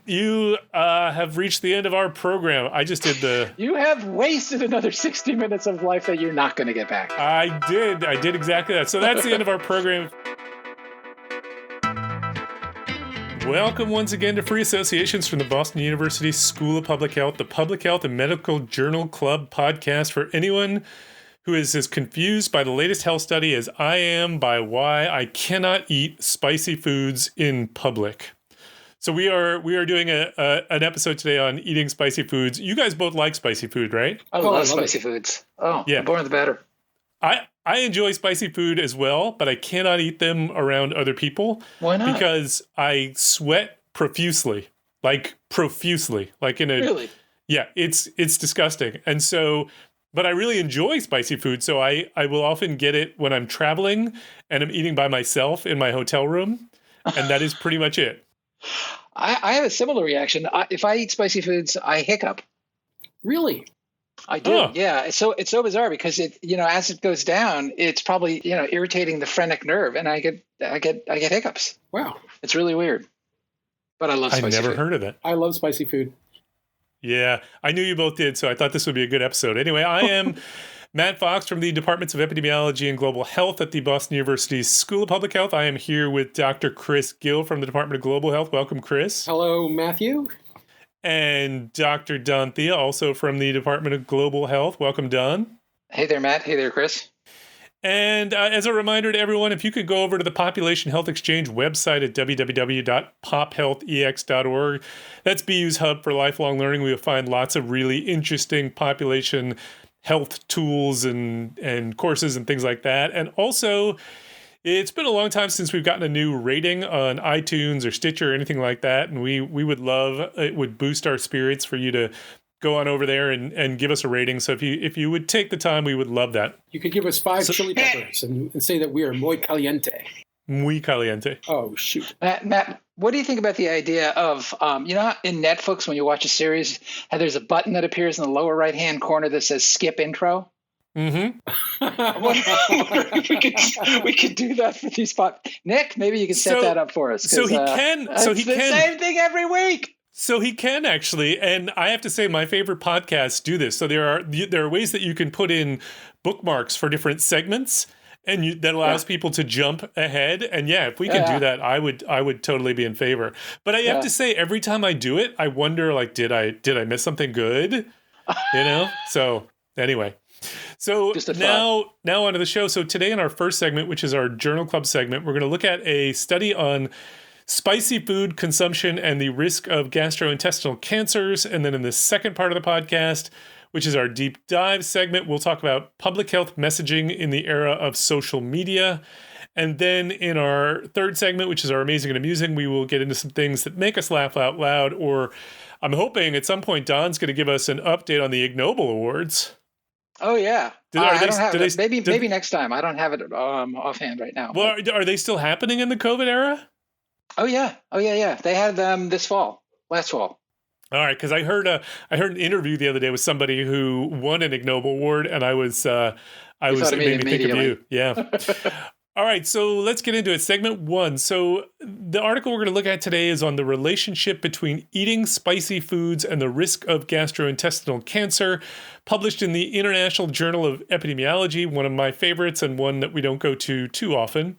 You have reached the end of our program. I just did the... You have wasted another 60 minutes of life that you're not going to get back. I did exactly that. So that's the end of our program. Welcome once again to Free Associations from the Boston University School of Public Health, the Public Health and Medical Journal Club podcast for anyone who is as confused by the latest health study as I am by why I cannot eat spicy foods in public. So we are doing an episode today on eating spicy foods. You guys both like spicy food, right? I love spicy foods. Oh, yeah. The more the better. I enjoy spicy food as well, but I cannot eat them around other people. Why not? Because I sweat profusely. Like in a... Really? Yeah, it's disgusting. And so, but I really enjoy spicy food, so I will often get it when I'm traveling and I'm eating by myself in my hotel room, and that is pretty much it. I have a similar reaction. If I eat spicy foods, I hiccup. Really? I do. Yeah. It's so bizarre because as it goes down, it's probably, irritating the phrenic nerve, and I get hiccups. Wow. It's really weird. But I love spicy food. I've never heard of it. I love spicy food. Yeah, I knew you both did, so I thought this would be a good episode. Anyway, I am Matt Fox from the Departments of Epidemiology and Global Health at the Boston University School of Public Health. I am here with Dr. Chris Gill from the Department of Global Health. Welcome, Chris. Hello, Matthew. And Dr. Don Thea, also from the Department of Global Health. Welcome, Don. Hey there, Matt. Hey there, Chris. And as a reminder to everyone, if you could go over to the Population Health Exchange website at www.pophealthex.org. That's BU's hub for lifelong learning. We'll find lots of really interesting population health tools and courses and things like that. And also, it's been a long time since we've gotten a new rating on iTunes or Stitcher or anything like that. And we would love, it would boost our spirits for you to go on over there and give us a rating. So if you would take the time, we would love that. You could give us 5 chili peppers and say that we are muy caliente. Muy caliente. Oh, shoot. Matt, what do you think about the idea of, in Netflix, when you watch a series, how there's a button that appears in the lower right-hand corner that says skip intro? Mm-hmm. we could do that for these Nick, maybe you can set that up for us. So he can. Same thing every week. So he can actually, and I have to say my favorite podcasts do this. So there are ways that you can put in bookmarks for different segments, and that allows people to jump ahead. And if we can do that, I would totally be in favor. But I have to say, every time I do it, I wonder, like, did I miss something good? So anyway. So now onto the show. So today in our first segment, which is our Journal Club segment, we're going to look at a study on spicy food consumption and the risk of gastrointestinal cancers. And then in the second part of the podcast, which is our deep dive segment, we'll talk about public health messaging in the era of social media. And then in our third segment, which is our amazing and amusing, we will get into some things that make us laugh out loud. Or I'm hoping at some point Don's going to give us an update on the Ig Nobel Awards. Oh, yeah. Maybe next time. I don't have it offhand right now. Well, are they still happening in the COVID era? Oh, yeah. They had them last fall. All right, because I heard an interview the other day with somebody who won an Ig Nobel Award, and it made me think of you. Yeah. All right, so let's get into it. Segment 1. So the article we're going to look at today is on the relationship between eating spicy foods and the risk of gastrointestinal cancer, published in the International Journal of Epidemiology, one of my favorites and one that we don't go to too often.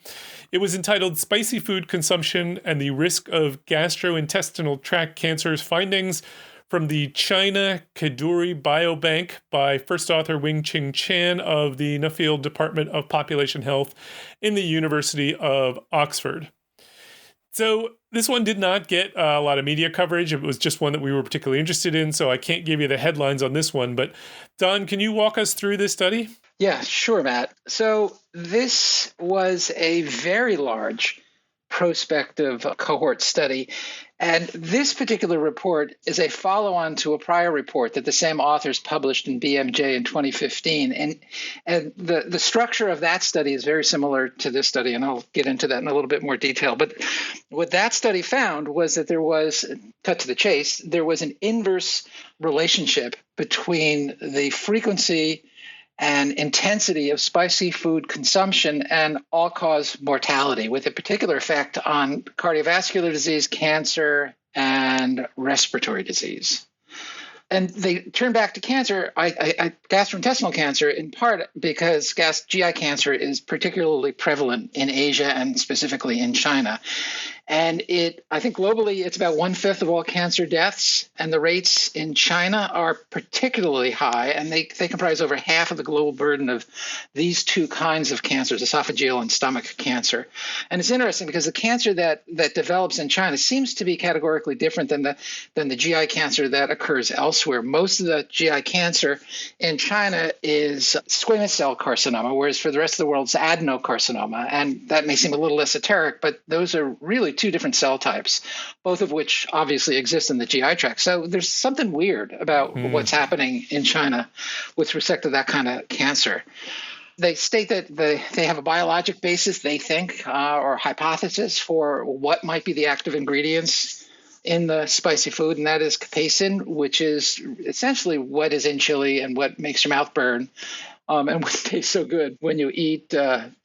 It was entitled Spicy Food Consumption and the Risk of Gastrointestinal Tract Cancers, Findings from the China Kadoorie Biobank by first author Wing-Ching Chan of the Nuffield Department of Population Health in the University of Oxford. So this one did not get a lot of media coverage. It was just one that we were particularly interested in, so I can't give you the headlines on this one. But Don, can you walk us through this study? Yeah, sure, Matt. So this was a very large prospective cohort study. And this particular report is a follow-on to a prior report that the same authors published in BMJ in 2015. And the structure of that study is very similar to this study, and I'll get into that in a little bit more detail. But what that study found was that there was, cut to the chase, there was an inverse relationship between the frequency and intensity of spicy food consumption and all-cause mortality, with a particular effect on cardiovascular disease, cancer, and respiratory disease. And they turn back to cancer, gastrointestinal cancer, in part because GI cancer is particularly prevalent in Asia and specifically in China. And I think globally, it's about 1/5 of all cancer deaths. And the rates in China are particularly high. And they comprise over half of the global burden of these two kinds of cancers, esophageal and stomach cancer. And it's interesting because the cancer that develops in China seems to be categorically different than the GI cancer that occurs elsewhere. Most of the GI cancer in China is squamous cell carcinoma, whereas for the rest of the world, it's adenocarcinoma. And that may seem a little esoteric, but those are really two different cell types, both of which obviously exist in the GI tract. So there's something weird about what's happening in China with respect to that kind of cancer. They state that they have a biologic basis, they think, or hypothesis for what might be the active ingredients in the spicy food, and that is capsaicin, which is essentially what is in chili and what makes your mouth burn. And what tastes so good when you eat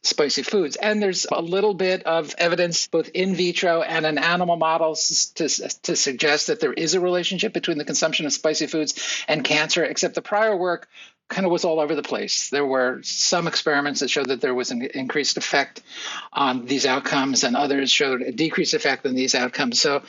spicy foods. And there's a little bit of evidence, both in vitro and in animal models, to suggest that there is a relationship between the consumption of spicy foods and cancer, except the prior work kind of was all over the place. There were some experiments that showed that there was an increased effect on these outcomes, and others showed a decreased effect on these outcomes. So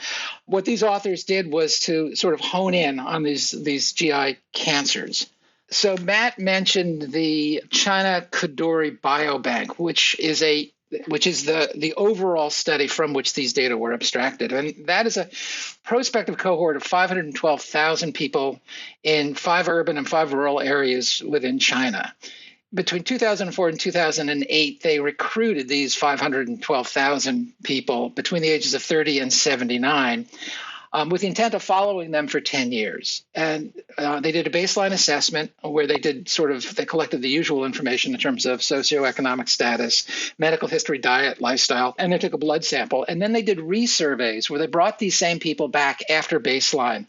what these authors did was to sort of hone in on these GI cancers. So Matt mentioned the China Kadoorie Biobank, which is the overall study from which these data were abstracted. And that is a prospective cohort of 512,000 people in 5 urban and 5 rural areas within China. Between 2004 and 2008, they recruited these 512,000 people between the ages of 30 and 79. With the intent of following them for 10 years. And they did a baseline assessment where they collected the usual information in terms of socioeconomic status, medical history, diet, lifestyle, and they took a blood sample. And then they did resurveys where they brought these same people back after baseline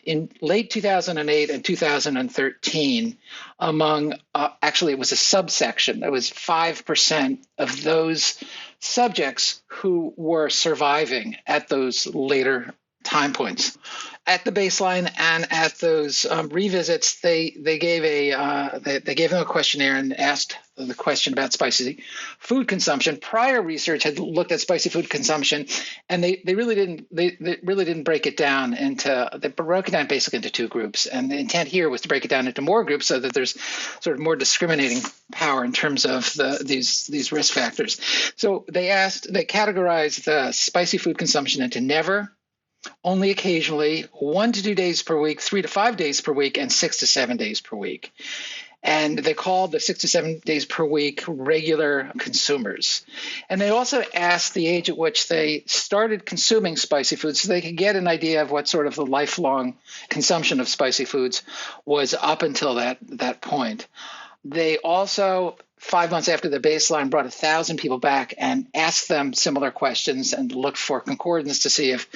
in late 2008 and 2013 among, actually it was a subsection, it was 5% of those subjects who were surviving at those later time points. At the baseline and at those revisits, they gave them a questionnaire and asked the question about spicy food consumption. Prior research had looked at spicy food consumption, and they really didn't break it down they broke it down basically into 2 groups. And the intent here was to break it down into more groups so that there's sort of more discriminating power in terms of these risk factors. So they categorized the spicy food consumption into never, only occasionally, 1 to 2 days per week, 3 to 5 days per week, and 6 to 7 days per week. And they called the 6 to 7 days per week regular consumers. And they also asked the age at which they started consuming spicy foods so they could get an idea of what sort of the lifelong consumption of spicy foods was up until that point. They also, 5 months after the baseline, brought 1,000 people back and asked them similar questions and looked for concordance to see if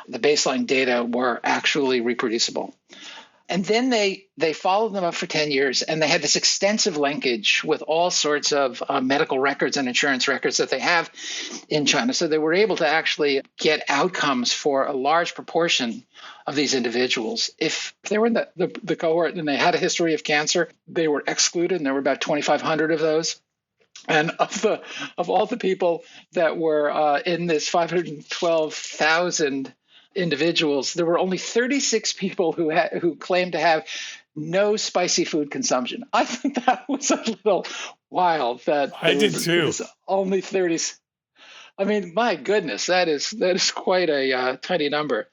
the baseline data were actually reproducible. And then they followed them up for 10 years, and they had this extensive linkage with all sorts of medical records and insurance records that they have in China. So they were able to actually get outcomes for a large proportion of these individuals. If they were in the cohort and they had a history of cancer, they were excluded, and there were about 2,500 of those. And of all the people that were in this 512,000 individuals, there were only 36 people who claimed to have no spicy food consumption. I think that was a little wild. I did too. Only 30. I mean, my goodness, that is quite a tiny number.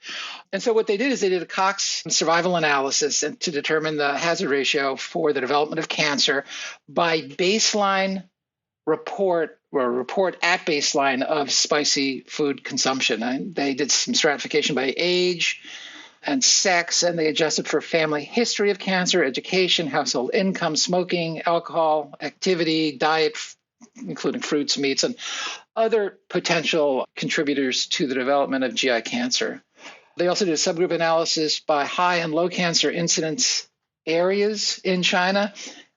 And so what they did is they did a Cox survival analysis to determine the hazard ratio for the development of cancer by baseline report at baseline of spicy food consumption. And they did some stratification by age and sex, and they adjusted for family history of cancer, education, household income, smoking, alcohol, activity, diet, including fruits, meats, and other potential contributors to the development of GI cancer. They also did a subgroup analysis by high and low cancer incidence areas in China,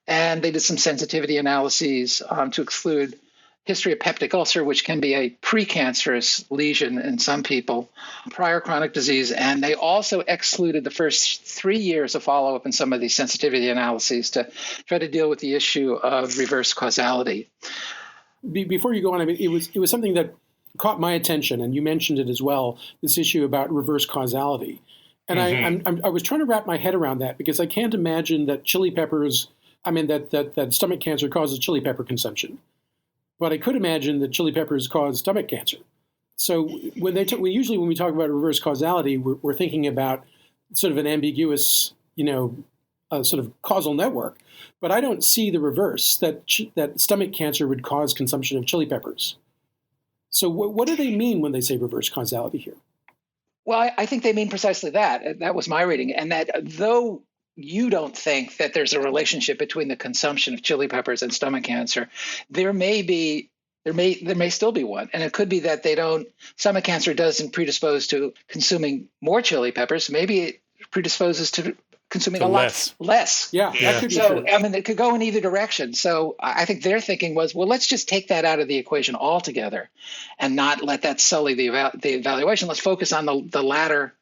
and they did some sensitivity analyses to exclude history of peptic ulcer, which can be a precancerous lesion in some people, prior chronic disease, and they also excluded the first 3 years of follow-up in some of these sensitivity analyses to try to deal with the issue of reverse causality. Before you go on, I mean, it was something that caught my attention, and you mentioned it as well, this issue about reverse causality. And I was trying to wrap my head around that because I can't imagine that that stomach cancer causes chili pepper consumption. But I could imagine that chili peppers cause stomach cancer. So usually when we talk about reverse causality, we're thinking about sort of an ambiguous, sort of causal network. But I don't see the reverse, that stomach cancer would cause consumption of chili peppers. So what do they mean when they say reverse causality here? Well, I think they mean precisely that. That was my reading. And that though you don't think that there's a relationship between the consumption of chili peppers and stomach cancer, there may still be one. And it could be that stomach cancer doesn't predispose to consuming more chili peppers. Maybe it predisposes to consuming a lot less. Yeah. That could be true. true. I mean, it could go in either direction. So I think their thinking was, well, let's just take that out of the equation altogether and not let that sully the evaluation. Let's focus on the latter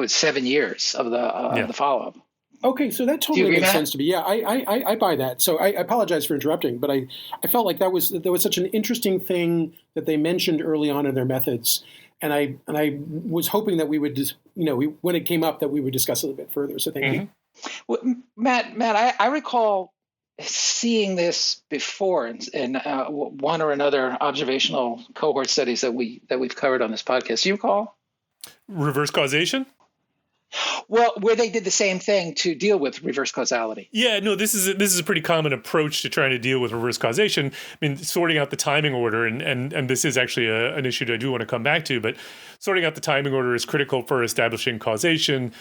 7 years of the follow-up. Okay, so that totally makes sense to me. Yeah, I buy that. So I apologize for interrupting, but I felt like there was such an interesting thing that they mentioned early on in their methods, and I was hoping that we would just, when it came up, that we would discuss it a bit further. So thank you. Well, Matt, I recall seeing this before in one or another observational cohort studies that we've covered on this podcast. Do you recall? Reverse causation? Well, where they did the same thing to deal with reverse causality. Yeah, no, this is a pretty common approach to trying to deal with reverse causation. I mean, sorting out the timing order, and this is actually an issue that I do want to come back to, but sorting out the timing order is critical for establishing causation.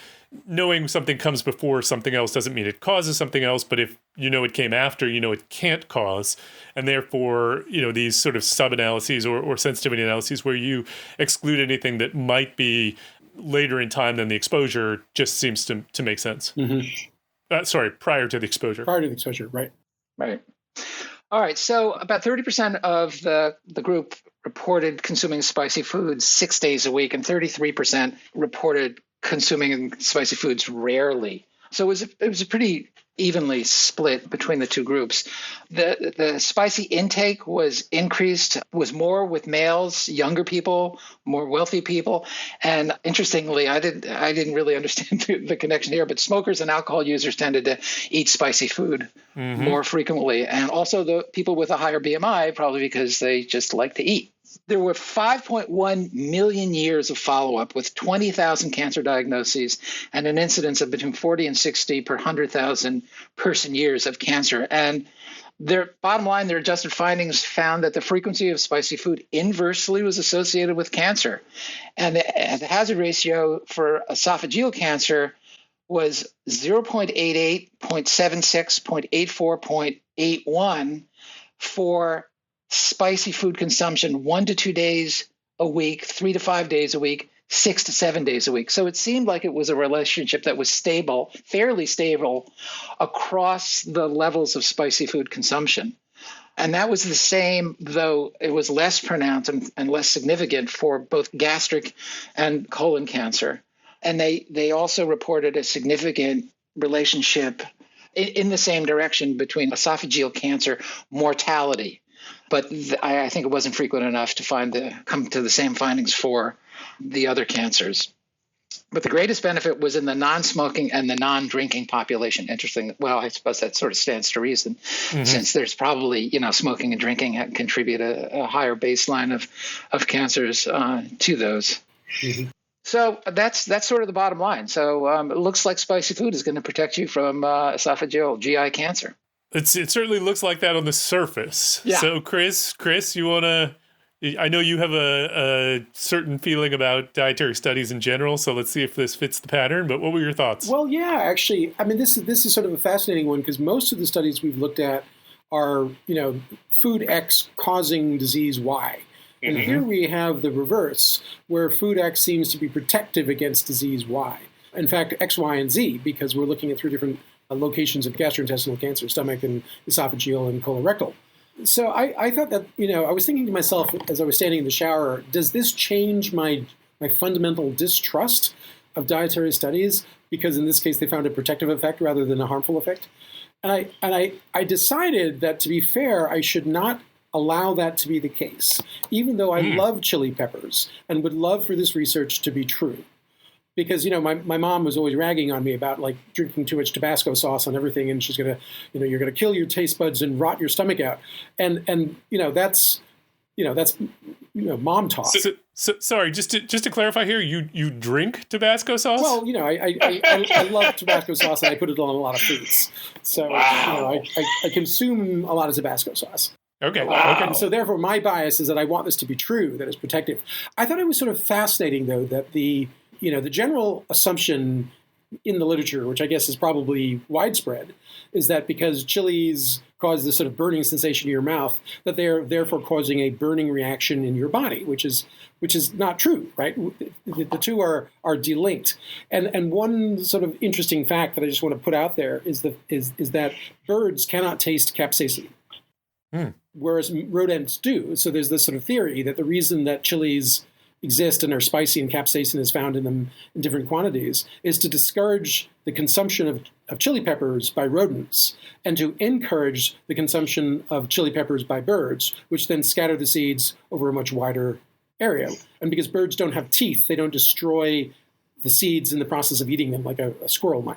Knowing something comes before something else doesn't mean it causes something else, but if it came after, it can't cause. And therefore, these sort of sub-analyses or sensitivity analyses where you exclude anything that might be later in time than the exposure just seems to make sense. Prior to the exposure. Prior to the exposure, right. Right. All right. So about 30% of the group reported consuming spicy foods 6 days a week, and 33% reported consuming spicy foods rarely. So it was a pretty evenly split between the two groups. The spicy intake was more with males, younger people, more wealthy people. And interestingly, I didn't really understand the connection here, but smokers and alcohol users tended to eat spicy food more frequently. And also the people with a higher BMI, probably because they just like to eat. There were 5.1 million years of follow-up with 20,000 cancer diagnoses and an incidence of between 40 and 60 per 100,000 person years of cancer. And their bottom line, their adjusted findings found that the frequency of spicy food inversely was associated with cancer. And the hazard ratio for esophageal cancer was 0.88, 0.76, 0.84, 0.81 for spicy food consumption 1 to 2 days a week, 3 to 5 days a week, 6 to 7 days a week. So it seemed like it was a relationship that was stable, fairly stable across the levels of spicy food consumption. And that was the same, though it was less pronounced and less significant for both gastric and colon cancer. And they also reported a significant relationship in the same direction between esophageal cancer mortality. But I think it wasn't frequent enough to come to the same findings for the other cancers. But the greatest benefit was in the non-smoking and the non-drinking population. Interesting. Well, I suppose that sort of stands to reason, since there's probably, smoking and drinking contribute a higher baseline of cancers to those. So that's sort of the bottom line. So it looks like spicy food is going to protect you from esophageal GI cancer. It certainly looks like that on the surface. Yeah. So Chris, you want to, I know you have a certain feeling about dietary studies in general, so let's see if this fits the pattern, but what were your thoughts? Well, yeah, actually, I mean, this is sort of a fascinating one because most of the studies we've looked at are, food X causing disease Y. And here we have the reverse, where food X seems to be protective against disease Y. In fact, X, Y, and Z, because we're looking at 3 different locations of gastrointestinal cancer, stomach and esophageal and colorectal. So I thought that, I was thinking to myself as I was standing in the shower, does this change my fundamental distrust of dietary studies? Because in this case, they found a protective effect rather than a harmful effect. And I decided that, to be fair, I should not allow that to be the case, even though I love chili peppers and would love for this research to be true. Because, my mom was always ragging on me about like drinking too much Tabasco sauce on everything, and she's going to, you're going to kill your taste buds and rot your stomach out. And that's mom talk. So, sorry, just to clarify here, you drink Tabasco sauce? Well, I love Tabasco sauce, and I put it on a lot of foods. So, Wow. I consume a lot of Tabasco sauce. Okay. Wow. Okay. And so therefore, my bias is that I want this to be true, that it's protective. I thought it was sort of fascinating, though, that the general assumption in the literature, which I guess is probably widespread, is that because chilies cause this sort of burning sensation in your mouth, that they're therefore causing a burning reaction in your body, which is not true, right? The two are delinked. And one sort of interesting fact that I just want to put out there is that birds cannot taste capsaicin, whereas rodents do. So there's this sort of theory that the reason that chilies exist and are spicy and capsaicin is found in them in different quantities is to discourage the consumption of chili peppers by rodents and to encourage the consumption of chili peppers by birds, which then scatter the seeds over a much wider area. And because birds don't have teeth, they don't destroy the seeds in the process of eating them like a squirrel might.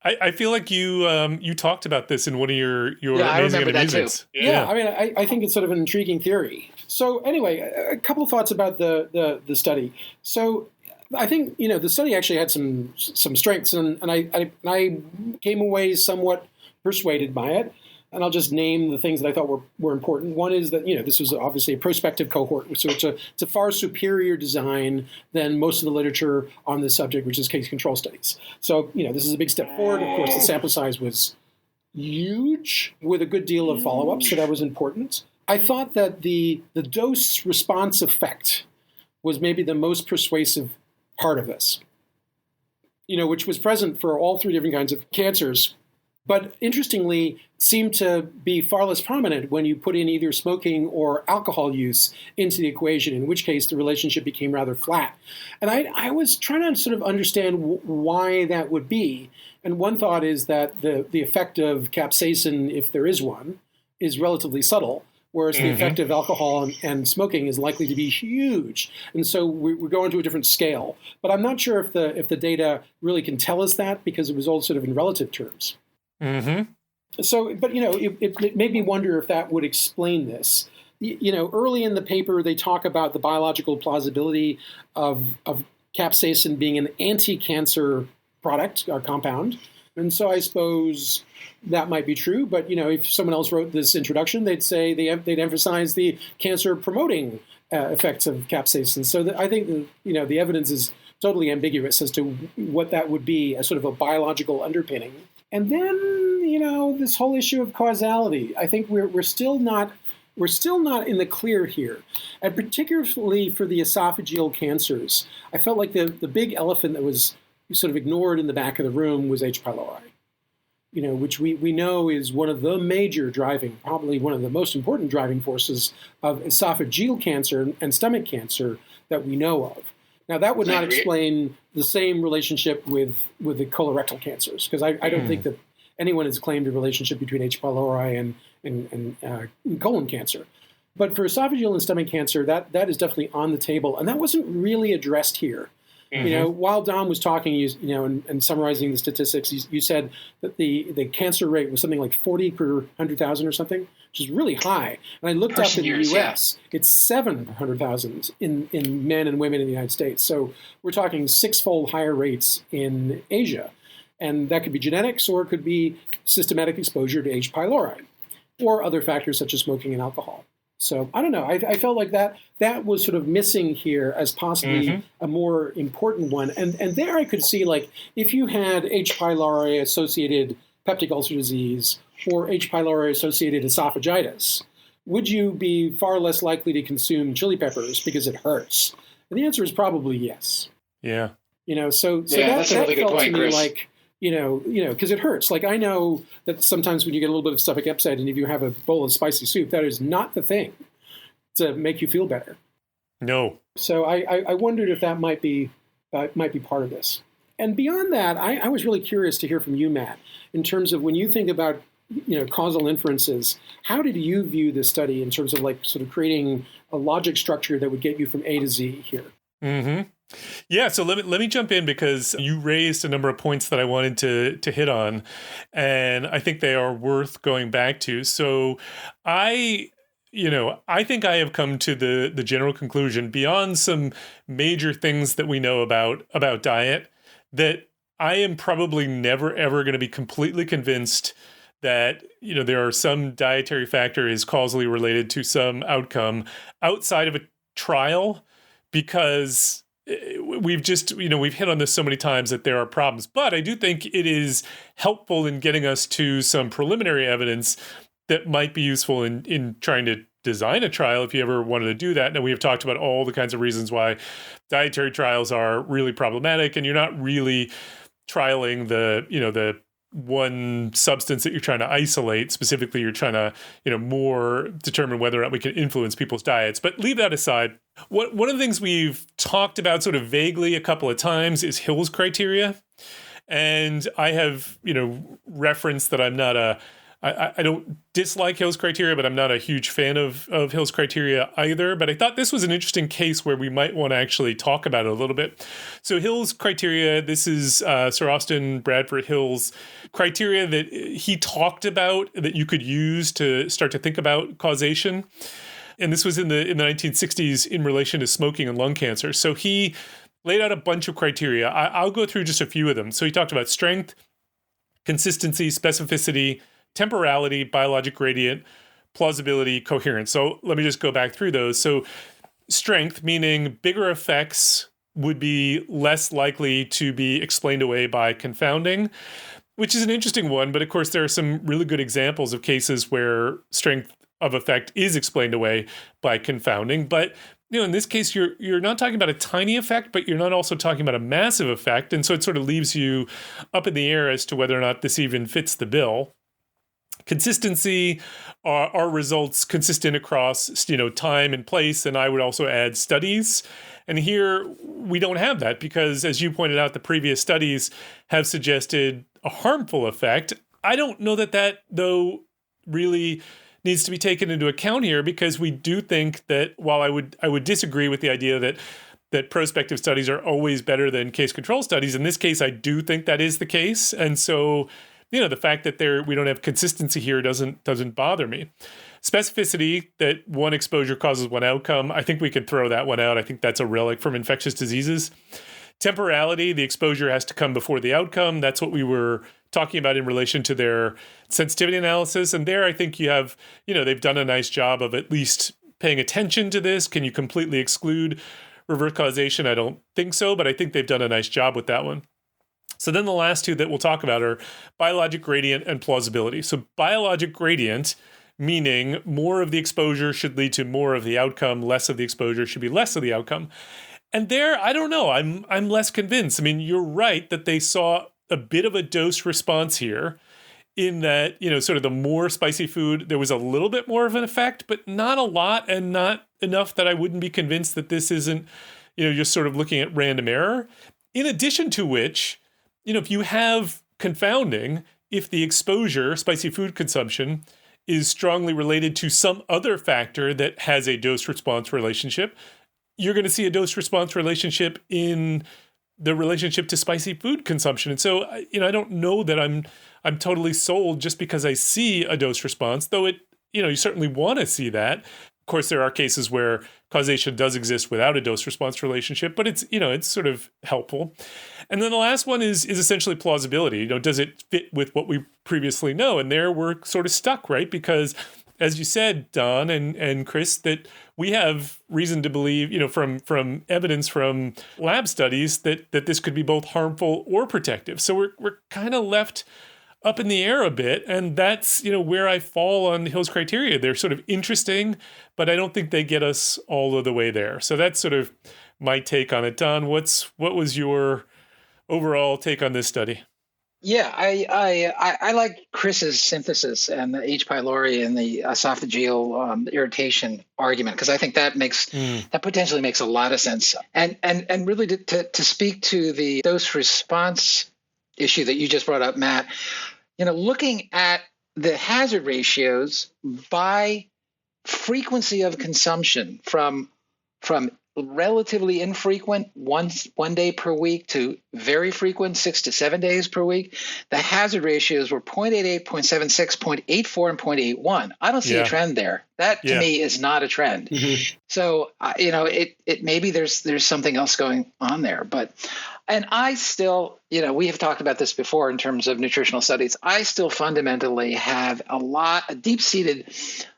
I feel like you talked about this in one of your I amazing remember that amusements. too. Yeah, I mean, I think it's sort of an intriguing theory. So anyway, a couple of thoughts about the study. So I think the study actually had some strengths, and I came away somewhat persuaded by it. And I'll just name the things that I thought were important. One is that this was obviously a prospective cohort, so it's a far superior design than most of the literature on this subject, which is case control studies. So this is a big step forward. Of course, the sample size was huge with a good deal of follow-up, so that was important. I thought that the dose response effect was maybe the most persuasive part of this, which was present for all three different kinds of cancers, but interestingly seemed to be far less prominent when you put in either smoking or alcohol use into the equation, in which case the relationship became rather flat. And I was trying to sort of understand why that would be. And one thought is that the effect of capsaicin, if there is one, is relatively subtle, whereas the effect of alcohol and smoking is likely to be huge. And so we're going to a different scale. But I'm not sure if the data really can tell us that, because it was all sort of in relative terms. So, but it made me wonder if that would explain this. Early in the paper, they talk about the biological plausibility of capsaicin being an anti-cancer product or compound, and so I suppose that might be true. But if someone else wrote this introduction, they'd say they'd emphasize the cancer-promoting effects of capsaicin. So I think the evidence is totally ambiguous as to what that would be as sort of a biological underpinning. And then, this whole issue of causality. I think we're still not in the clear here, and particularly for the esophageal cancers. I felt like the big elephant that was sort of ignored in the back of the room was H. pylori, which we know is one of the major probably one of the most important driving forces of esophageal cancer and stomach cancer that we know of. Now, that would not explain the same relationship with the colorectal cancers, because I don't think that anyone has claimed a relationship between H. pylori and colon cancer. But for esophageal and stomach cancer, that is definitely on the table, and that wasn't really addressed here. While Dom was talking, and summarizing the statistics, you said that the cancer rate was something like 40 per 100,000 or something, which is really high. And I looked up in the U.S., it's 7 per 100,000 in men and women in the United States. So we're talking 6-fold higher rates in Asia. And that could be genetics, or it could be systematic exposure to H. pylori, or other factors such as smoking and alcohol. So I don't know. I felt like that was sort of missing here as possibly a more important one. And there I could see, like, if you had H. pylori associated peptic ulcer disease or H. pylori associated esophagitis, would you be far less likely to consume chili peppers because it hurts? And the answer is probably yes. Yeah. So that's a really good felt point, to me Chris. like, because it hurts. Like I know that sometimes when you get a little bit of stomach upset and if you have a bowl of spicy soup, that is not the thing to make you feel better. No. So I wondered if that might be part of this. And beyond that, I was really curious to hear from you, Matt, in terms of when you think about causal inferences, how did you view this study in terms of like sort of creating a logic structure that would get you from A to Z here? Mm-hmm. Yeah, so let me jump in because you raised a number of points that I wanted to hit on, and I think they are worth going back to. So I think I have come to the general conclusion, beyond some major things that we know about diet, that I am probably never, ever going to be completely convinced that, there are some dietary factor is causally related to some outcome outside of a trial, because we've just, we've hit on this so many times that there are problems. But I do think it is helpful in getting us to some preliminary evidence that might be useful in trying to design a trial if you ever wanted to do that. And we have talked about all the kinds of reasons why dietary trials are really problematic, and you're not really trialing the one substance that you're trying to isolate. Specifically, you're trying to, more determine whether or not we can influence people's diets. But leave that aside. One of the things we've talked about sort of vaguely a couple of times is Hill's criteria. And I have, referenced that I'm not I don't dislike Hill's criteria, but I'm not a huge fan of Hill's criteria either. But I thought this was an interesting case where we might want to actually talk about it a little bit. So Hill's criteria, this is Sir Austin Bradford Hill's criteria that he talked about that you could use to start to think about causation. And this was in the 1960s in relation to smoking and lung cancer. So he laid out a bunch of criteria. I'll go through just a few of them. So he talked about strength, consistency, specificity, temporality, biologic gradient, plausibility, coherence. So let me just go back through those. So strength, meaning bigger effects would be less likely to be explained away by confounding, which is an interesting one. But of course, there are some really good examples of cases where strength of effect is explained away by confounding. But in this case, you're not talking about a tiny effect, but you're not also talking about a massive effect. And so it sort of leaves you up in the air as to whether or not this even fits the bill. Consistency, are results consistent across, time and place, and I would also add studies. And here we don't have that because, as you pointed out, the previous studies have suggested a harmful effect. I don't know that though really needs to be taken into account here, because we do think that while I would disagree with the idea that prospective studies are always better than case control studies, in this case I do think that is the case, and so the fact that we don't have consistency here doesn't bother me. Specificity, that one exposure causes one outcome, I think we can throw that one out. I think that's a relic from infectious diseases. Temporality, the exposure has to come before the outcome. That's what we were talking about in relation to their sensitivity analysis. And there I think you have, they've done a nice job of at least paying attention to this. Can you completely exclude reverse causation? I don't think so, but I think they've done a nice job with that one. So then the last two that we'll talk about are biologic gradient and plausibility. So biologic gradient, meaning more of the exposure should lead to more of the outcome, less of the exposure should be less of the outcome. And there, I don't know, I'm less convinced. I mean, you're right that they saw a bit of a dose response here in that, sort of the more spicy food, there was a little bit more of an effect, but not a lot and not enough that I wouldn't be convinced that this isn't, just sort of looking at random error. In addition to which, if you have confounding, if the exposure, spicy food consumption, is strongly related to some other factor that has a dose-response relationship, you're going to see a dose-response relationship in the relationship to spicy food consumption. And so, I don't know that I'm totally sold just because I see a dose response, though you certainly want to see that. Of course, there are cases where causation does exist without a dose-response relationship, but it's sort of helpful. And then the last one is essentially plausibility. Does it fit with what we previously know? And there we're sort of stuck, right? Because as you said, Don and Chris, that we have reason to believe, from evidence from lab studies that this could be both harmful or protective. So we're kind of left up in the air a bit, and that's where I fall on Hill's criteria. They're sort of interesting, but I don't think they get us all of the way there. So that's sort of my take on it. Don, what was your overall take on this study? Yeah, I like Chris's synthesis and the H. pylori and the esophageal irritation argument, because I think that that potentially makes a lot of sense. And really to speak to the dose response issue that you just brought up, Matt, looking at the hazard ratios by frequency of consumption from relatively infrequent one day per week to very frequent 6 to 7 days per week, the hazard ratios were 0.88, 0.76, 0.84, and 0.81. I don't see a trend there. That to me is not a trend. Mm-hmm. So it maybe there's something else going on there. And I still, we have talked about this before in terms of nutritional studies. I still fundamentally have a deep-seated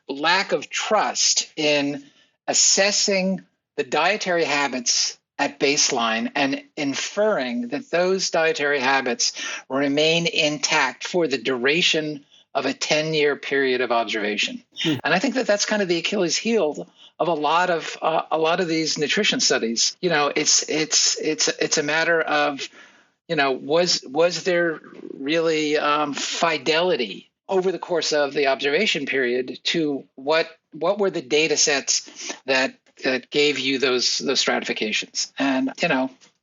lack of trust in assessing the dietary habits at baseline and inferring that those dietary habits remain intact for the duration of a 10-year period of observation. And I think that that's kind of the Achilles heel of a lot of these nutrition studies. It's a matter of, was there really fidelity over the course of the observation period to what were the data sets that gave you those stratifications? And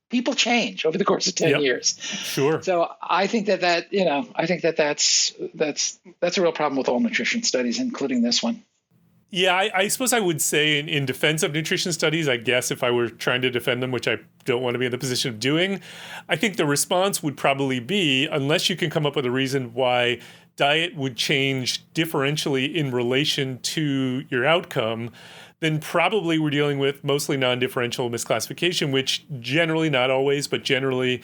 people change over the course of 10 years. Sure. So I think that's a real problem with all nutrition studies, including this one. Yeah, I suppose I would say in defense of nutrition studies, I guess if I were trying to defend them, which I don't want to be in the position of doing, I think the response would probably be, unless you can come up with a reason why diet would change differentially in relation to your outcome, then probably we're dealing with mostly non-differential misclassification, which generally, not always, but generally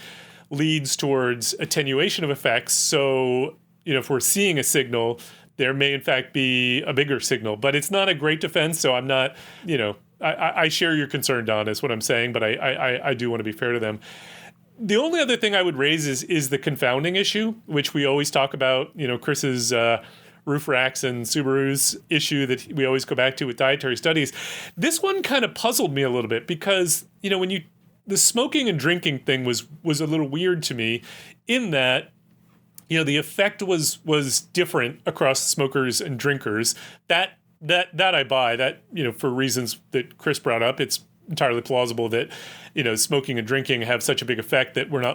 leads towards attenuation of effects. So, if we're seeing a signal, there may in fact be a bigger signal, but it's not a great defense. So I'm not, I share your concern, Don, is what I'm saying, but I do want to be fair to them. The only other thing I would raise is the confounding issue, which we always talk about, Chris's roof racks and Subaru's issue that we always go back to with dietary studies. This one kind of puzzled me a little bit because, when the smoking and drinking thing was a little weird to me in that, the effect was different across smokers and drinkers. That I buy. That, for reasons that Chris brought up, it's entirely plausible that, smoking and drinking have such a big effect that we're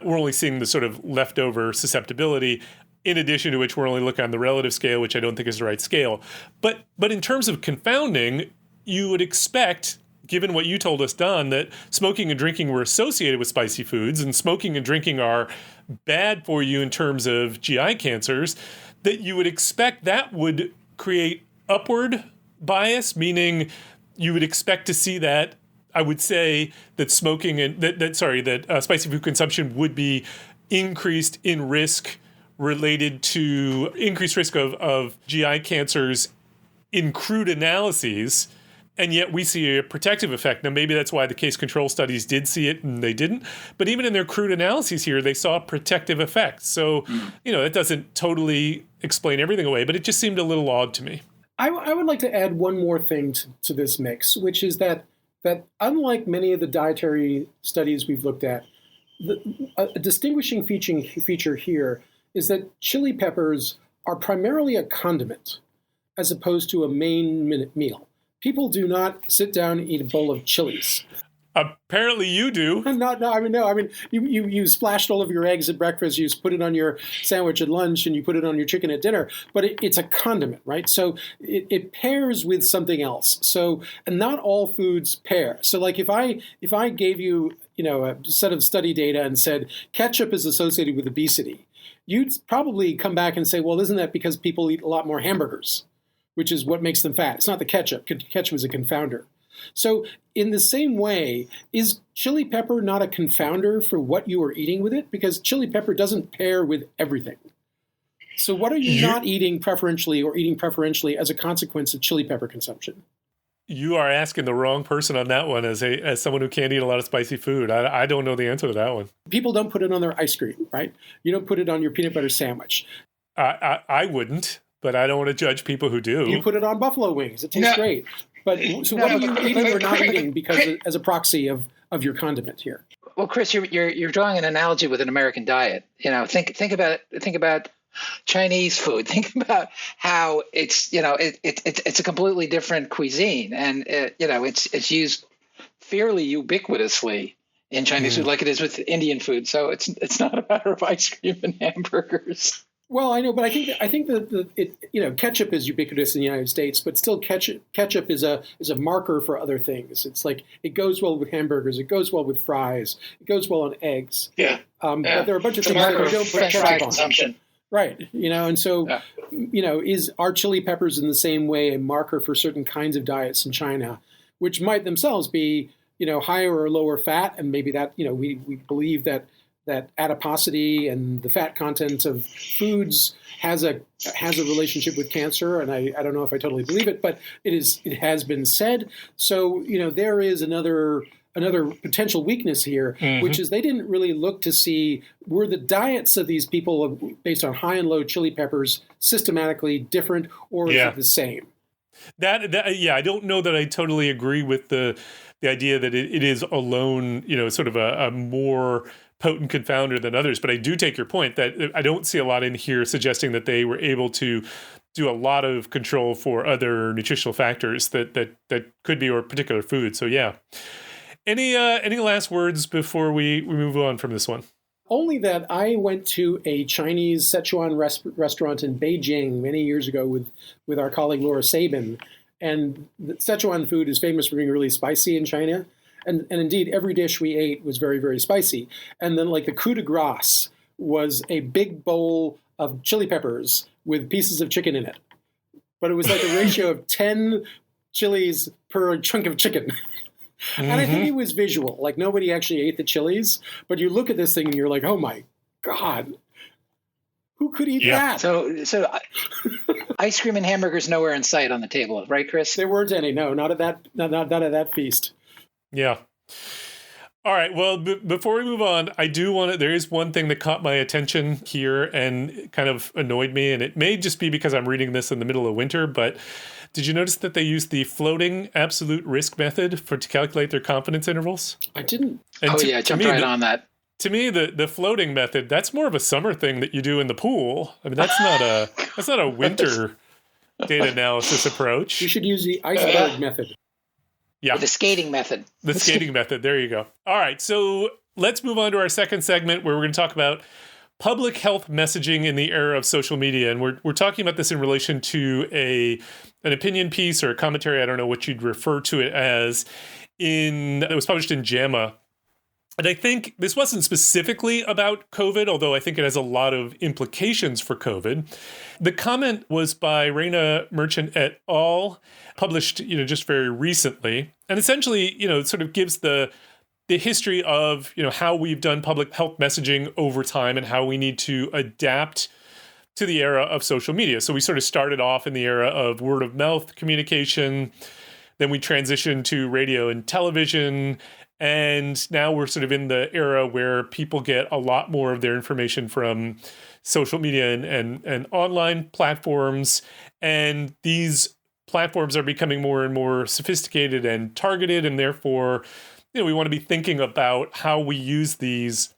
only seeing the sort of leftover susceptibility, in addition to which we're only looking on the relative scale, which I don't think is the right scale. But in terms of confounding, you would expect, given what you told us, Don, that smoking and drinking were associated with spicy foods, and smoking and drinking are bad for you in terms of GI cancers, that you would expect that would create upward bias, meaning you would expect to see that. I would say that smoking and that spicy food consumption would be increased in risk related to increased risk of GI cancers in crude analyses. And yet we see a protective effect. Now, maybe that's why the case control studies did see it and they didn't. But even in their crude analyses here, they saw a protective effect. So, that doesn't totally explain everything away, but it just seemed a little odd to me. I would like to add one more thing to this mix, which is that unlike many of the dietary studies we've looked at, a distinguishing feature here is that chili peppers are primarily a condiment as opposed to a main meal. People do not sit down and eat a bowl of chilies. Apparently you do. No. You splashed all of your eggs at breakfast. You put it on your sandwich at lunch, and you put it on your chicken at dinner. But it's a condiment, right? So it pairs with something else. So, and not all foods pair. So, like if I gave you a set of study data and said ketchup is associated with obesity, you'd probably come back and say, well, isn't that because people eat a lot more hamburgers, which is what makes them fat? It's not the ketchup. Ketchup is a confounder. So in the same way, is chili pepper not a confounder for what you are eating with it? Because chili pepper doesn't pair with everything. So what are you not eating preferentially or eating preferentially as a consequence of chili pepper consumption? You are asking the wrong person on that one as someone who can't eat a lot of spicy food. I don't know the answer to that one. People don't put it on their ice cream, right? You don't put it on your peanut butter sandwich. I wouldn't, but I don't want to judge people who do. You put it on buffalo wings. It tastes great. But so what are you eating or not eating because as a proxy of your condiment here? Well, Chris, you're drawing an analogy with an American diet. Think about Chinese food. Think about how it's it's a completely different cuisine, and it's used fairly ubiquitously in Chinese food, like it is with Indian food. So it's not a matter of ice cream and hamburgers. Well, I know, but I think that ketchup is ubiquitous in the United States, but still ketchup is a marker for other things. It's like it goes well with hamburgers, it goes well with fries, it goes well on eggs. Yeah. But there are a bunch of things that don't put ketchup on. Consumption. Right. And so, are chili peppers in the same way a marker for certain kinds of diets in China, which might themselves be, higher or lower fat, and maybe that, we believe that adiposity and the fat content of foods has a relationship with cancer, and I don't know if I totally believe it, but it has been said. So there is another potential weakness here, which is they didn't really look to see were the diets of these people based on high and low chili peppers systematically different, or is it the same? I don't know that I totally agree with the idea that it is alone, sort of a more potent confounder than others. But I do take your point that I don't see a lot in here suggesting that they were able to do a lot of control for other nutritional factors that could be or particular food. So yeah. Any last words before we move on from this one? Only that I went to a Chinese Sichuan restaurant in Beijing many years ago with our colleague Laura Sabin, and the Sichuan food is famous for being really spicy in China. And indeed, every dish we ate was very, very spicy. And then like the coup de grace was a big bowl of chili peppers with pieces of chicken in it. But it was like a ratio of 10 chilies per chunk of chicken. And I think it was visual. Like nobody actually ate the chilies. But you look at this thing and you're like, oh my God, who could eat that? So ice cream and hamburgers nowhere in sight on the table, right, Chris? There weren't any. No, not at that feast. Yeah. All right. Well, before we move on, there is one thing that caught my attention here and kind of annoyed me. And it may just be because I'm reading this in the middle of winter, but did you notice that they used the floating absolute risk method to calculate their confidence intervals? I didn't. And jumped right on that. To me, the floating method, that's more of a summer thing that you do in the pool. I mean, that's not a winter data analysis approach. You should use the iceberg method. Yeah. The skating method. The skating method. There you go. All right. So let's move on to our second segment where we're going to talk about public health messaging in the era of social media. And we're talking about this in relation to an opinion piece or a commentary. I don't know what you'd refer to it as. It was published in JAMA. And I think this wasn't specifically about COVID, although I think it has a lot of implications for COVID. The comment was by Raina Merchant et al., published, just very recently. And essentially, it sort of gives the history of, how we've done public health messaging over time and how we need to adapt to the era of social media. So we sort of started off in the era of word of mouth communication. Then we transitioned to radio and television. And now we're sort of in the era where people get a lot more of their information from social media and online platforms. And these platforms are becoming more and more sophisticated and targeted. And therefore, we want to be thinking about how we use these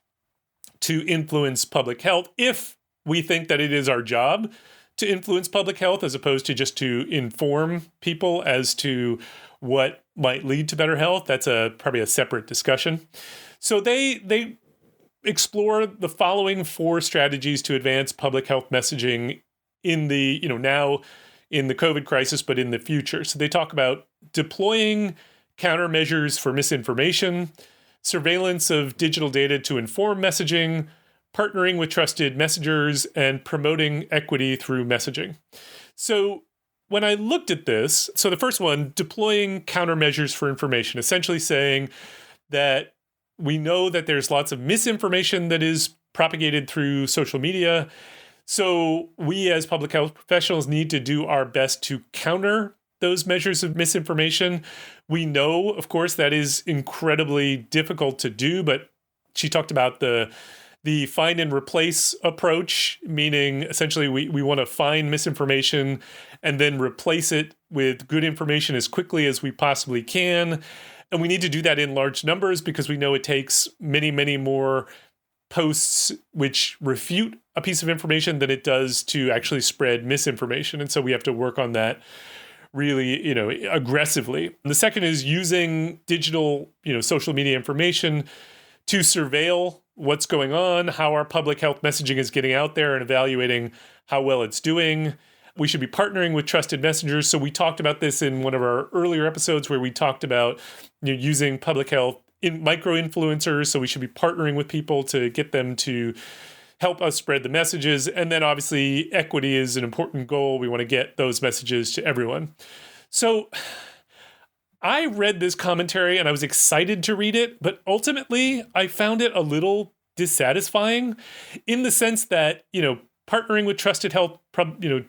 to influence public health if we think that it is our job to influence public health as opposed to just to inform people as to what might lead to better health. That's probably a separate discussion. So they explore the following 4 strategies to advance public health messaging in the, now in the COVID crisis, but in the future. So they talk about deploying countermeasures for misinformation, surveillance of digital data to inform messaging, partnering with trusted messengers, and promoting equity through messaging. So when I looked at this, so the first one, deploying countermeasures for information, essentially saying that we know that there's lots of misinformation that is propagated through social media. So we as public health professionals need to do our best to counter those measures of misinformation. We know, of course, that is incredibly difficult to do, but she talked about the find and replace approach, meaning essentially we want to find misinformation and then replace it with good information as quickly as we possibly can. And we need to do that in large numbers because we know it takes many, many more posts which refute a piece of information than it does to actually spread misinformation. And so we have to work on that really, aggressively. And the second is using digital, social media information to surveil what's going on, how our public health messaging is getting out there and evaluating how well it's doing. We should be partnering with trusted messengers. So we talked about this in one of our earlier episodes where we talked about using public health in micro-influencers. So we should be partnering with people to get them to help us spread the messages. And then obviously equity is an important goal. We want to get those messages to everyone. So I read this commentary and I was excited to read it, but ultimately I found it a little dissatisfying in the sense that, partnering with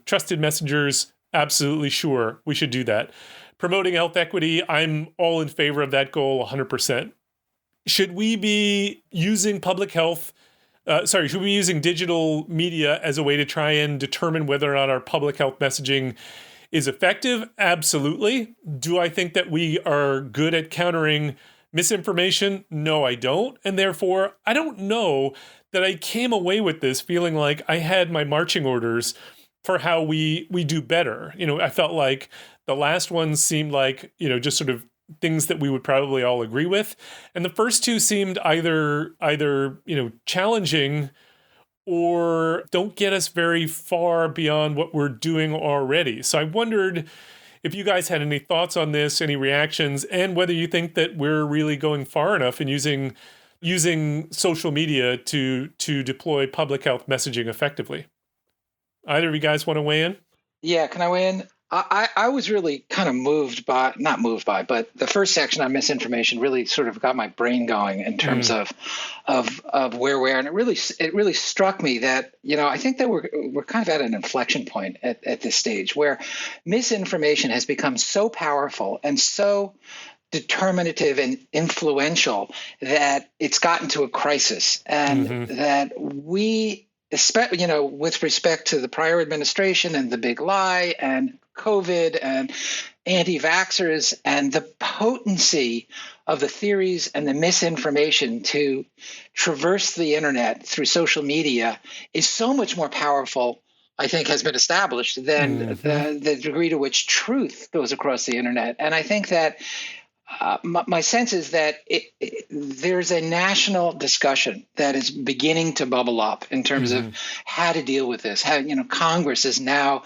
trusted messengers, absolutely sure, we should do that. Promoting health equity, I'm all in favor of that goal 100%. Should we be using should we be using digital media as a way to try and determine whether or not our public health messaging is effective? Absolutely. Do I think that we are good at countering misinformation? No, I don't. And therefore, I don't know that I came away with this feeling like I had my marching orders for how we do better. I felt like the last one seemed like, just sort of things that we would probably all agree with. And the first two seemed either challenging or don't get us very far beyond what we're doing already. So I wondered if you guys had any thoughts on this, any reactions, and whether you think that we're really going far enough in using social media to deploy public health messaging effectively. Either of you guys want to weigh in? Yeah, can I weigh in? I was really kind of not moved by, but the first section on misinformation really sort of got my brain going in terms of where we are. And it really struck me that, I think that we're kind of at an inflection point at this stage where misinformation has become so powerful and so determinative and influential that it's gotten to a crisis, and that we, with respect to the prior administration and the big lie and COVID and anti-vaxxers and the potency of the theories and the misinformation to traverse the internet through social media is so much more powerful, I think, has been established than the degree to which truth goes across the internet. And I think that my sense is that there's a national discussion that is beginning to bubble up in terms of how to deal with this. How Congress is now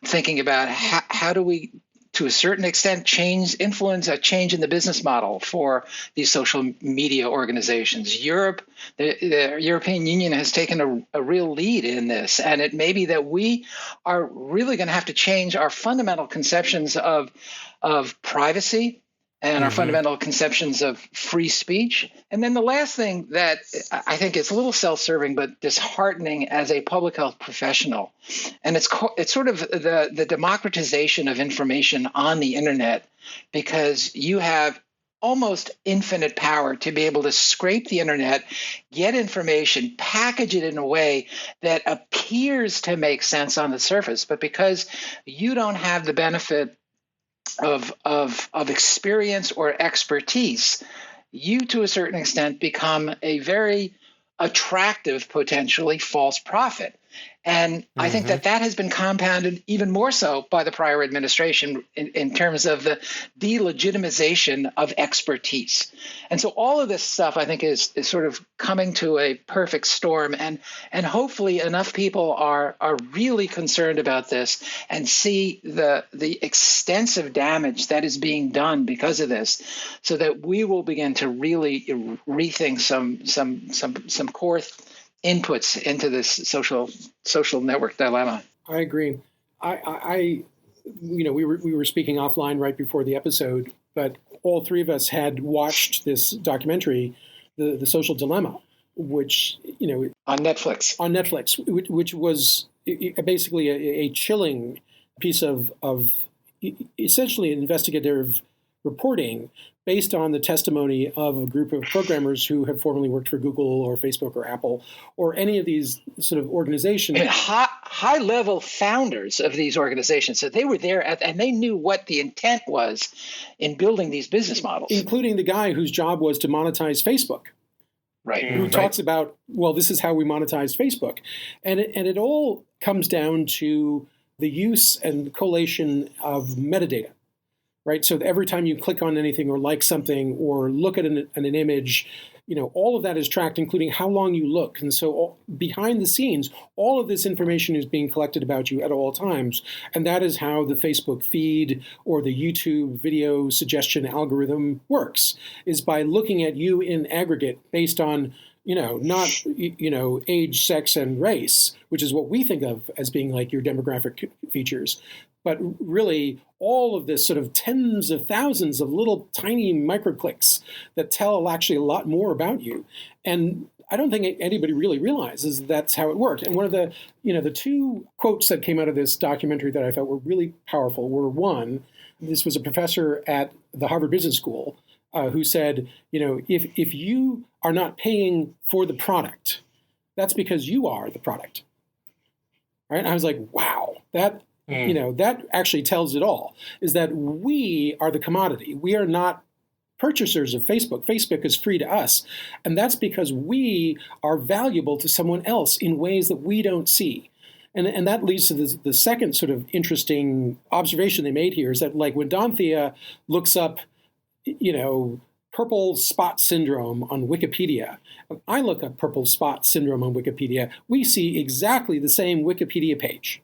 thinking about how do we, to a certain extent, influence a change in the business model for these social media organizations. The European Union has taken a real lead in this, and it may be that we are really going to have to change our fundamental conceptions of privacy and our fundamental conceptions of free speech. And then the last thing that I think is a little self-serving but disheartening as a public health professional, and it's sort of the democratization of information on the internet, because you have almost infinite power to be able to scrape the internet, get information, package it in a way that appears to make sense on the surface. But because you don't have the benefit of experience or expertise, you, to a certain extent, become a very attractive, potentially false prophet. And I think that has been compounded even more so by the prior administration in terms of the delegitimization of expertise. And so all of this stuff, I think, is sort of coming to a perfect storm. And hopefully enough people are really concerned about this and see the extensive damage that is being done because of this, so that we will begin to really rethink some core inputs into this social network dilemma. I agree. We were speaking offline right before the episode, but all three of us had watched this documentary, The Social Dilemma, which on Netflix, which was basically a chilling piece of essentially investigative reporting based on the testimony of a group of programmers who have formerly worked for Google or Facebook or Apple or any of these sort of organizations. And high-level founders of these organizations. So they were there and they knew what the intent was in building these business models. Including the guy whose job was to monetize Facebook. Right. Who talks about, well, this is how we monetize Facebook. And it all comes down to the use and collation of metadata. Right, so every time you click on anything or like something or look at an image, all of that is tracked, including how long you look. And so behind the scenes, all of this information is being collected about you at all times. And that is how the Facebook feed or the YouTube video suggestion algorithm works, is by looking at you in aggregate based on not age, sex, and race, which is what we think of as being like your demographic features. But really, all of this sort of tens of thousands of little tiny microclicks that tell actually a lot more about you. And I don't think anybody really realizes that's how it worked. And one of the, the two quotes that came out of this documentary that I thought were really powerful were, one, this was a professor at the Harvard Business School who said, if you are not paying for the product, that's because you are the product. Right? And I was like, wow, that actually tells it all, is that we are the commodity. We are not purchasers of Facebook. Facebook is free to us. And that's because we are valuable to someone else in ways that we don't see. And that leads to the second sort of interesting observation they made here, is that like when Donthea looks up, purple spot syndrome on Wikipedia, when I look up purple spot syndrome on Wikipedia, we see exactly the same Wikipedia page.